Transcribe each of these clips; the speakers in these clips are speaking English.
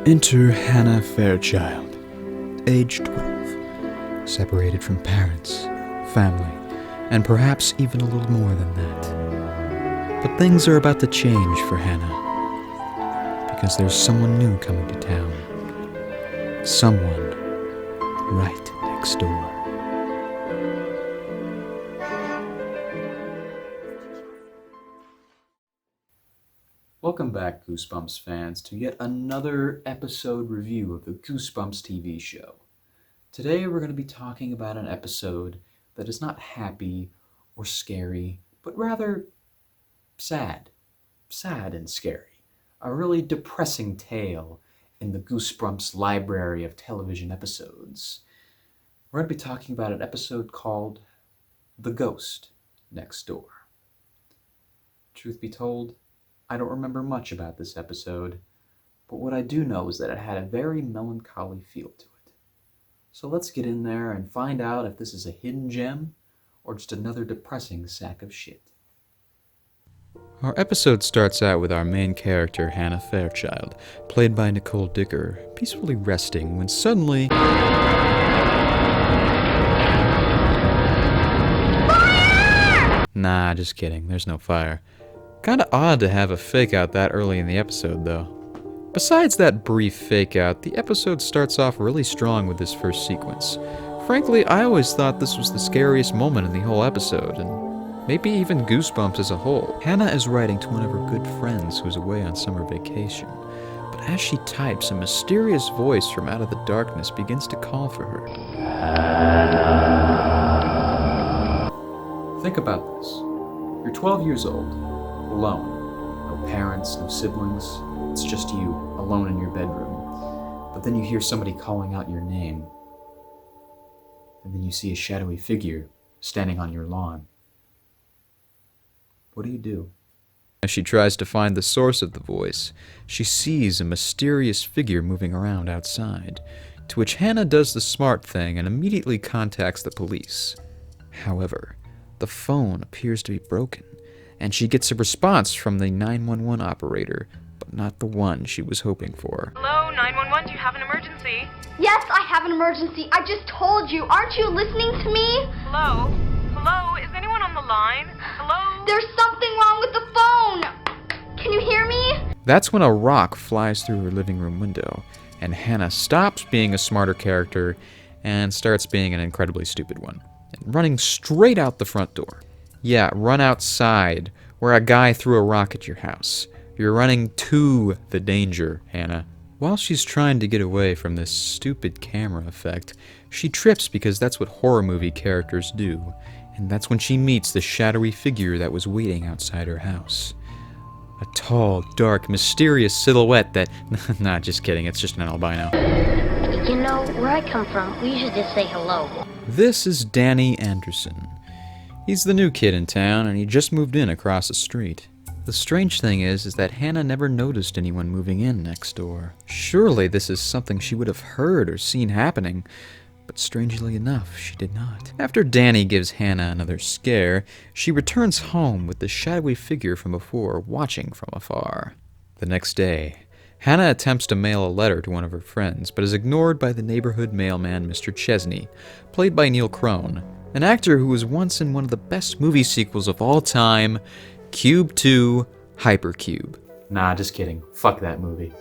Enter Hannah Fairchild, age 12, separated from parents, family, and perhaps even a little more than that. But things are about to change for Hannah, because there's someone new coming to town. Someone right next door. Welcome back, Goosebumps fans, to yet another episode review of the Goosebumps TV show. Today we're going to be talking about an episode that is not happy or scary, but rather sad. Sad and scary. A really depressing tale in the Goosebumps library of television episodes. We're going to be talking about an episode called The Ghost Next Door. Truth be told, I don't remember much about this episode, but what I do know is that it had a very melancholy feel to it. So let's get in there and find out if this is a hidden gem or just another depressing sack of shit. Our episode starts out with our main character, Hannah Fairchild, played by Nicole Dicker, peacefully resting when suddenly... Fire! Nah, just kidding. There's no fire. Kinda odd to have a fake-out that early in the episode, though. Besides that brief fake-out, the episode starts off really strong with this first sequence. Frankly, I always thought this was the scariest moment in the whole episode, and maybe even Goosebumps as a whole. Hannah is writing to one of her good friends who's away on summer vacation, but as she types, a mysterious voice from out of the darkness begins to call for her. Think about this. You're 12 years old. Alone. No parents, no siblings. It's just you, alone in your bedroom. But then you hear somebody calling out your name. And then you see a shadowy figure standing on your lawn. What do? As she tries to find the source of the voice, she sees a mysterious figure moving around outside, to which Hannah does the smart thing and immediately contacts the police. However, the phone appears to be broken, and she gets a response from the 911 operator, but not the one she was hoping for. Hello, 911, do you have an emergency? Yes, I have an emergency. I just told you. Aren't you listening to me? Hello? Hello, is anyone on the line? Hello? There's something wrong with the phone. Can you hear me? That's when a rock flies through her living room window, and Hannah stops being a smarter character and starts being an incredibly stupid one, and running straight out the front door. Yeah, run outside, where a guy threw a rock at your house. You're running to the danger, Hannah. While she's trying to get away from this stupid camera effect, she trips because that's what horror movie characters do, and that's when she meets the shadowy figure that was waiting outside her house. A tall, dark, mysterious silhouette that... Nah, just kidding, it's just an albino. You know, where I come from, we usually just say hello. This is Danny Anderson. He's the new kid in town, and he just moved in across the street. The strange thing is that Hannah never noticed anyone moving in next door. Surely this is something she would have heard or seen happening, but strangely enough, she did not. After Danny gives Hannah another scare, she returns home with the shadowy figure from before watching from afar. The next day, Hannah attempts to mail a letter to one of her friends, but is ignored by the neighborhood mailman Mr. Chesney, played by Neil Crone, an actor who was once in one of the best movie sequels of all time, Cube 2, Hypercube. Nah, just kidding. Fuck that movie.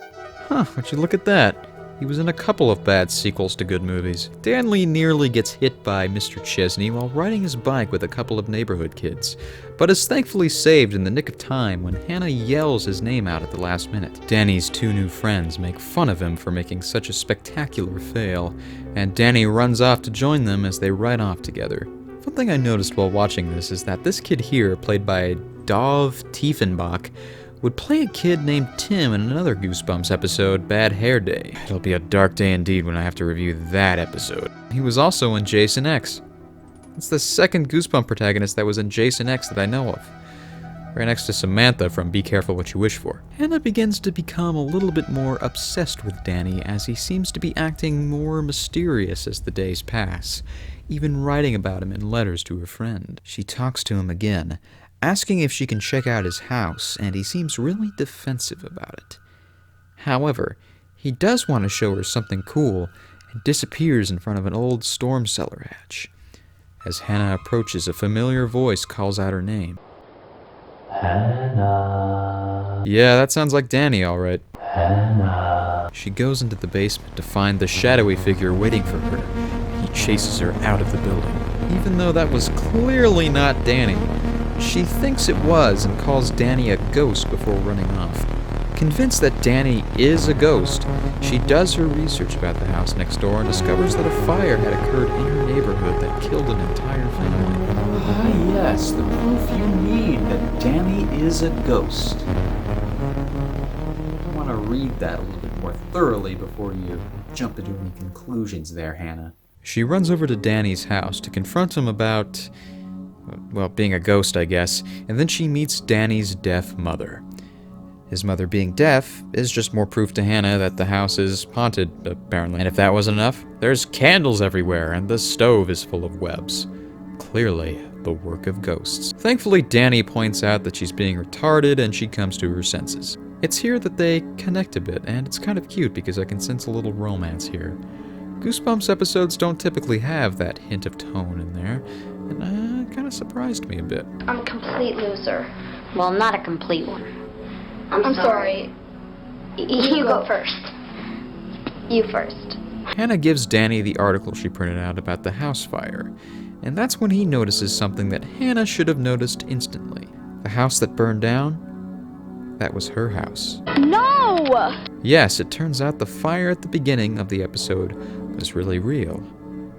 Huh, would you look at that? He was in a couple of bad sequels to good movies. Stanley nearly gets hit by Mr. Chesney while riding his bike with a couple of neighborhood kids, but is thankfully saved in the nick of time when Hannah yells his name out at the last minute. Danny's two new friends make fun of him for making such a spectacular fail, and Danny runs off to join them as they ride off together. One thing I noticed while watching this is that this kid here, played by Dov Tiefenbach, would play a kid named Tim in another Goosebumps episode, Bad Hair Day. It'll be a dark day indeed when I have to review that episode. He was also in Jason X. It's the second Goosebump protagonist that was in Jason X that I know of. Right next to Samantha from Be Careful What You Wish For. Hannah begins to become a little bit more obsessed with Danny as he seems to be acting more mysterious as the days pass, even writing about him in letters to her friend. She talks to him again, asking if she can check out his house, and he seems really defensive about it. However, He does want to show her something cool and disappears in front of an old storm cellar hatch. As Hannah approaches, a familiar voice calls out her name. Hannah. Yeah, that sounds like Danny, all right. Hannah. She goes into the basement to find the shadowy figure waiting for her. He chases her out of the building, even though that was clearly not Danny. She thinks it was and calls Danny a ghost before running off. Convinced that Danny is a ghost, she does her research about the house next door and discovers that a fire had occurred in her neighborhood that killed an entire family. Ah, yes, the proof you need that Danny is a ghost. I want to read that a little bit more thoroughly before you jump into any conclusions there, Hannah. She runs over to Danny's house to confront him about, well, being a ghost, I guess, and then she meets Danny's deaf mother. His mother being deaf is just more proof to Hannah that the house is haunted, apparently. And if that wasn't enough, there's candles everywhere and the stove is full of webs. Clearly, the work of ghosts. Thankfully, Danny points out that she's being retarded and she comes to her senses. It's here that they connect a bit, and it's kind of cute because I can sense a little romance here. Goosebumps episodes don't typically have that hint of tone in there, and it kind of surprised me a bit. I'm a complete loser. Well, not a complete one. I'm sorry. You go first. You first. Hannah gives Danny the article she printed out about the house fire, and that's when he notices something that Hannah should have noticed instantly. The house that burned down, that was her house. No! Yes, it turns out the fire at the beginning of the episode was really real,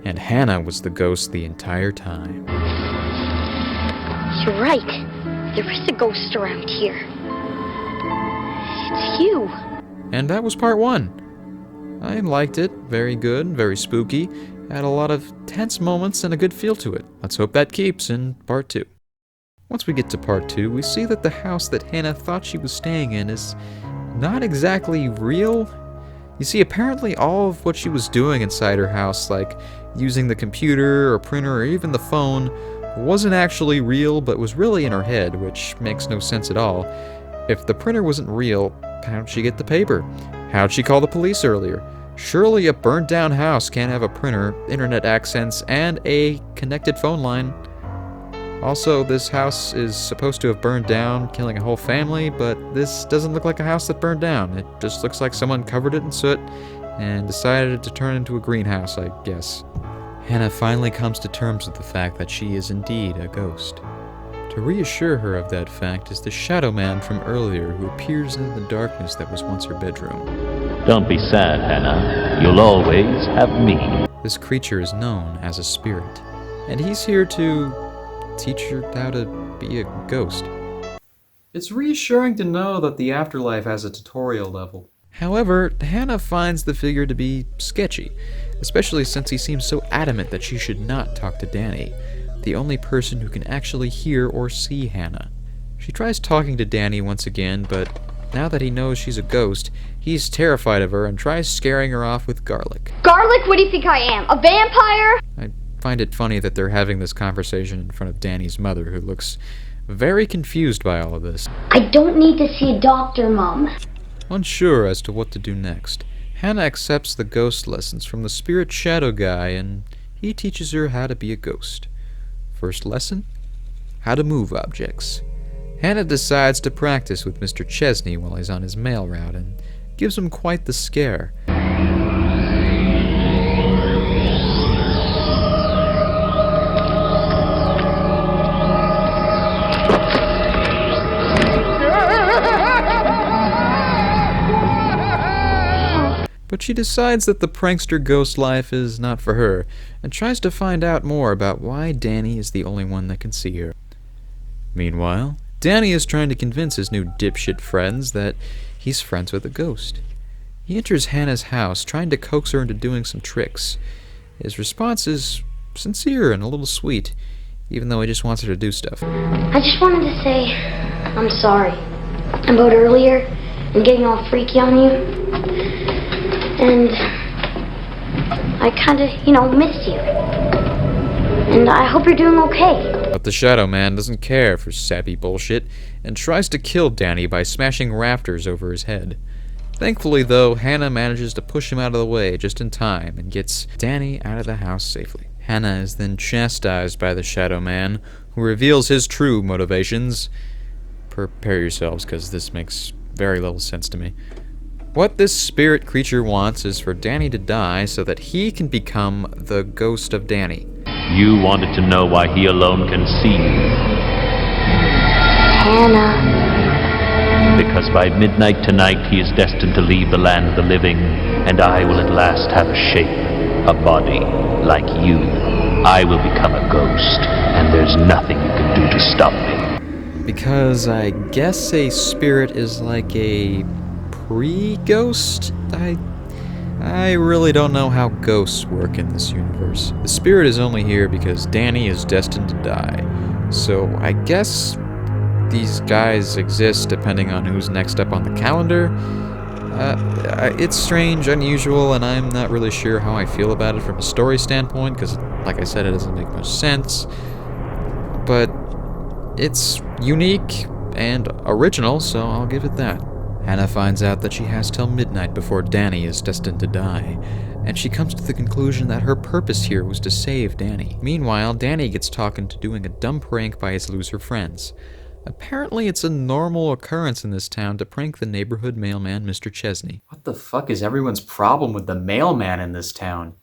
and Hannah was the ghost the entire time. You're right. There is a ghost around here. It's you. And that was part 1. I liked it. Very good, very spooky. Had a lot of tense moments and a good feel to it. Let's hope that keeps in part 2. Once we get to part 2, we see that the house that Hannah thought she was staying in is not exactly real. You see, apparently all of what she was doing inside her house, like using the computer or printer or even the phone, wasn't actually real, but was really in her head, which makes no sense at all. If the printer wasn't real, how'd she get the paper? How'd she call the police earlier? Surely a burnt down house can't have a printer, internet access, and a connected phone line. Also, this house is supposed to have burned down, killing a whole family, but this doesn't look like a house that burned down. It just looks like someone covered it in soot and decided to turn it into a greenhouse, I guess. Hannah finally comes to terms with the fact that she is indeed a ghost. To reassure her of that fact is the shadow man from earlier who appears in the darkness that was once her bedroom. Don't be sad, Hannah. You'll always have me. This creature is known as a spirit, and he's here to teach her how to be a ghost. It's reassuring to know that the afterlife has a tutorial level. However, Hannah finds the figure to be sketchy, especially since he seems so adamant that she should not talk to Danny, the only person who can actually hear or see Hannah. She tries talking to Danny once again, but now that he knows she's a ghost, he's terrified of her and tries scaring her off with garlic. Garlic, what do you think I am? A vampire? I find it funny that they're having this conversation in front of Danny's mother, who looks very confused by all of this. I don't need to see a doctor, Mom. Unsure as to what to do next, Hannah accepts the ghost lessons from the spirit shadow guy, and he teaches her how to be a ghost. First lesson? How to move objects. Hannah decides to practice with Mr. Chesney while he's on his mail route and gives him quite the scare. But she decides that the prankster ghost life is not for her, and tries to find out more about why Danny is the only one that can see her. Meanwhile, Danny is trying to convince his new dipshit friends that he's friends with a ghost. He enters Hannah's house, trying to coax her into doing some tricks. His response is sincere and a little sweet, even though he just wants her to do stuff. I just wanted to say I'm sorry about earlier and getting all freaky on you. And I kind of, missed you. And I hope you're doing okay. But the Shadow Man doesn't care for sappy bullshit and tries to kill Danny by smashing rafters over his head. Thankfully, though, Hannah manages to push him out of the way just in time and gets Danny out of the house safely. Hannah is then chastised by the Shadow Man, who reveals his true motivations. Prepare yourselves, because this makes very little sense to me. What this spirit creature wants is for Danny to die so that he can become the ghost of Danny. You wanted to know why he alone can see you. Hannah. Because by midnight tonight he is destined to leave the land of the living, and I will at last have a shape, a body, like you. I will become a ghost, and there's nothing you can do to stop me. Because I guess a spirit is like a pre-ghost? I really don't know how ghosts work in this universe. The spirit is only here because Danny is destined to die. So I guess these guys exist depending on who's next up on the calendar. It's strange, unusual, and I'm not really sure how I feel about it from a story standpoint, because, like I said, it doesn't make much sense. But it's unique and original, so I'll give it that. Hannah finds out that she has till midnight before Danny is destined to die, and she comes to the conclusion that her purpose here was to save Danny. Meanwhile, Danny gets talked into doing a dumb prank by his loser friends. Apparently, it's a normal occurrence in this town to prank the neighborhood mailman, Mr. Chesney. What the fuck is everyone's problem with the mailman in this town?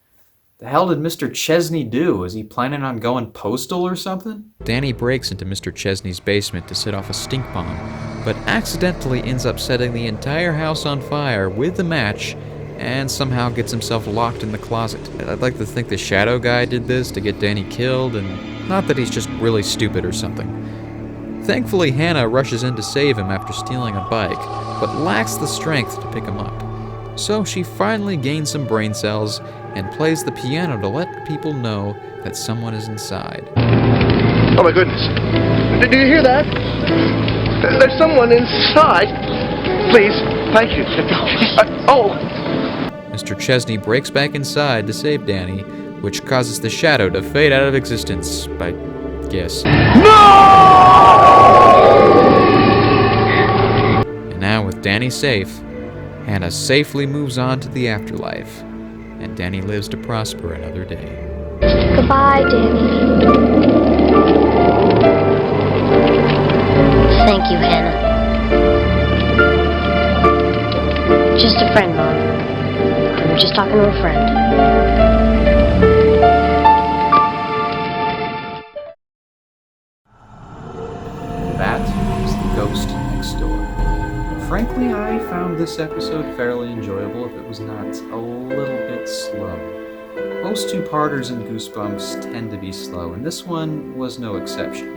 The hell did Mr. Chesney do? Is he planning on going postal or something? Danny breaks into Mr. Chesney's basement to set off a stink bomb, but accidentally ends up setting the entire house on fire with the match, and somehow gets himself locked in the closet. I'd like to think the Shadow Guy did this to get Danny killed, and not that he's just really stupid or something. Thankfully, Hannah rushes in to save him after stealing a bike, but lacks the strength to pick him up. So she finally gains some brain cells and plays the piano to let people know that someone is inside. Oh my goodness. Do you hear that? There's someone inside. Please, thank you. Oh! Mr. Chesney breaks back inside to save Danny, which causes the shadow to fade out of existence, by guess. And now with Danny safe, Hannah safely moves on to the afterlife, and Danny lives to prosper another day. Goodbye, Danny. Thank you, Hannah. Just a friend, Mom. I'm just talking to a friend. That is the ghost next door. Frankly, I found this episode fairly enjoyable if it was not a little bit slow. Most two-parters in Goosebumps tend to be slow, and this one was no exception.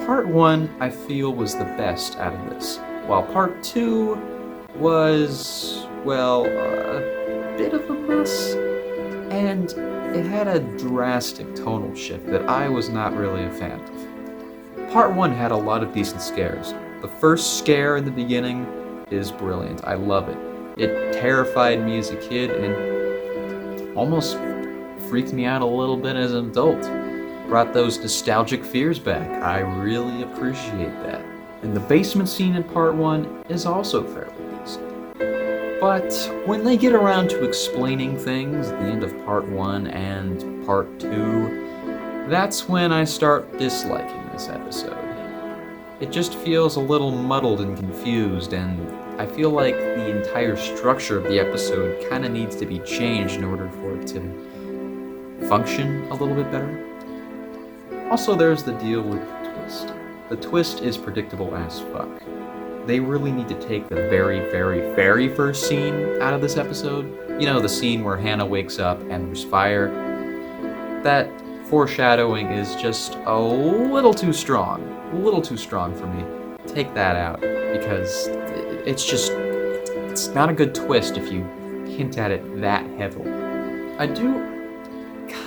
Part 1, I feel, was the best out of this, while Part 2 was, well, a bit of a mess, and it had a drastic tonal shift that I was not really a fan of. Part 1 had a lot of decent scares. The first scare in the beginning is brilliant. I love it. It terrified me as a kid and almost freaked me out a little bit as an adult. Brought those nostalgic fears back. I really appreciate that. And the basement scene in Part 1 is also fairly decent. But when they get around to explaining things at the end of Part 1 and Part 2, that's when I start disliking this episode. It just feels a little muddled and confused, and I feel like the entire structure of the episode kind of needs to be changed in order for it to function a little bit better. Also, there's the deal with the twist. The twist is predictable as fuck. They really need to take the very, very, very first scene out of this episode. You know, the scene where Hannah wakes up and there's fire. That foreshadowing is just a little too strong. A little too strong for me. Take that out, because it's not a good twist if you hint at it that heavily. I do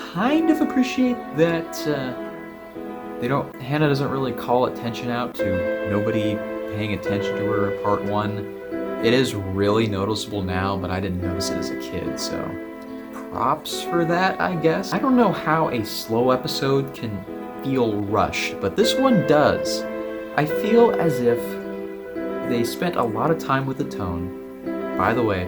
kind of appreciate that Hannah doesn't really call attention out to nobody paying attention to her in Part 1. It is really noticeable now, but I didn't notice it as a kid, so props for that, I guess. I don't know how a slow episode can feel rushed, but this one does. I feel as if they spent a lot of time with the tone, By the way,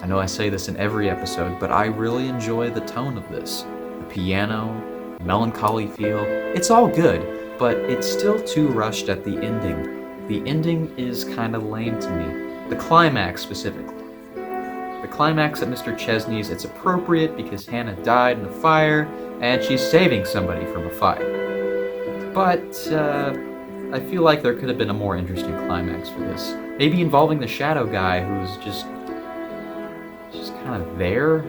I know I say this in every episode, but I really enjoy the tone of this. The piano, the melancholy feel, it's all good, but it's still too rushed at the ending. The ending is kind of lame to me. The climax specifically. The climax at Mr. Chesney's, it's appropriate because Hannah died in a fire, and she's saving somebody from a fire. But, I feel like there could have been a more interesting climax for this. Maybe involving the shadow guy who's just kind of there?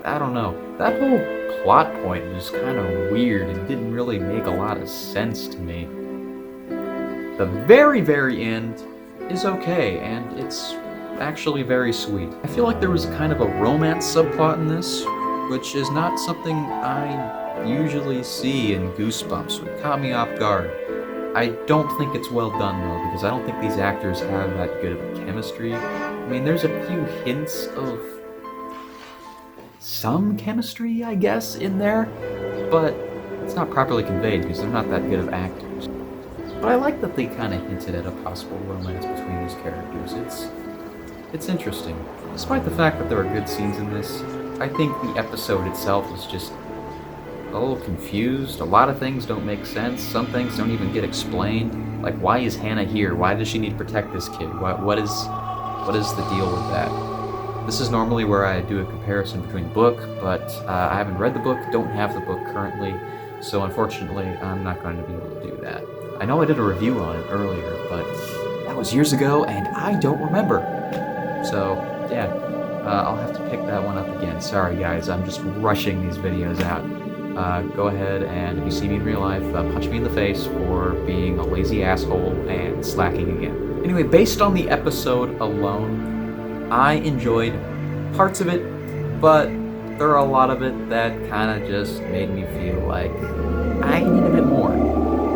I don't know. That whole plot point was kind of weird and didn't really make a lot of sense to me. The very, very end is okay, and it's actually very sweet. I feel like there was kind of a romance subplot in this, which is not something I usually see in Goosebumps. It caught me off guard. I don't think it's well done, though, because I don't think these actors have that good of a chemistry. I mean, there's a few hints of some chemistry, I guess, in there, but it's not properly conveyed because they're not that good of actors. But I like that they kind of hinted at a possible romance between these characters. It's interesting. Despite the fact that there are good scenes in this, I think the episode itself is just a little confused. A lot of things don't make sense. Some things don't even get explained. Like, why is Hannah here? Why does she need to protect this kid? What is the deal with that? This is normally where I do a comparison between book, but I haven't read the book, don't have the book currently, so unfortunately I'm not going to be able to do that. I know I did a review on it earlier, but that was years ago and I don't remember. So, yeah, I'll have to pick that one up again. Sorry guys, I'm just rushing these videos out. Go ahead and, if you see me in real life, punch me in the face for being a lazy asshole and slacking again. Anyway, based on the episode alone, I enjoyed parts of it, but there are a lot of it that kind of just made me feel like I need a bit more.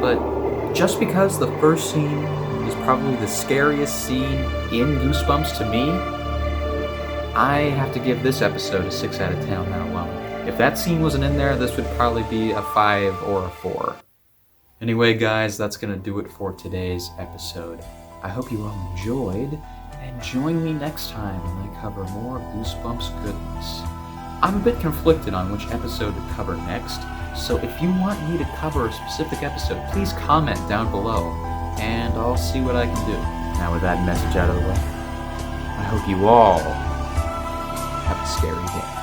But just because the first scene is probably the scariest scene in Goosebumps to me, I have to give this episode a 6 out of 10 on that alone. If that scene wasn't in there, this would probably be a 5 or a 4. Anyway, guys, that's going to do it for today's episode. I hope you all enjoyed, and join me next time when I cover more Goosebumps goodness. I'm a bit conflicted on which episode to cover next, so if you want me to cover a specific episode, please comment down below, and I'll see what I can do. Now with that message out of the way, I hope you all have a scary day.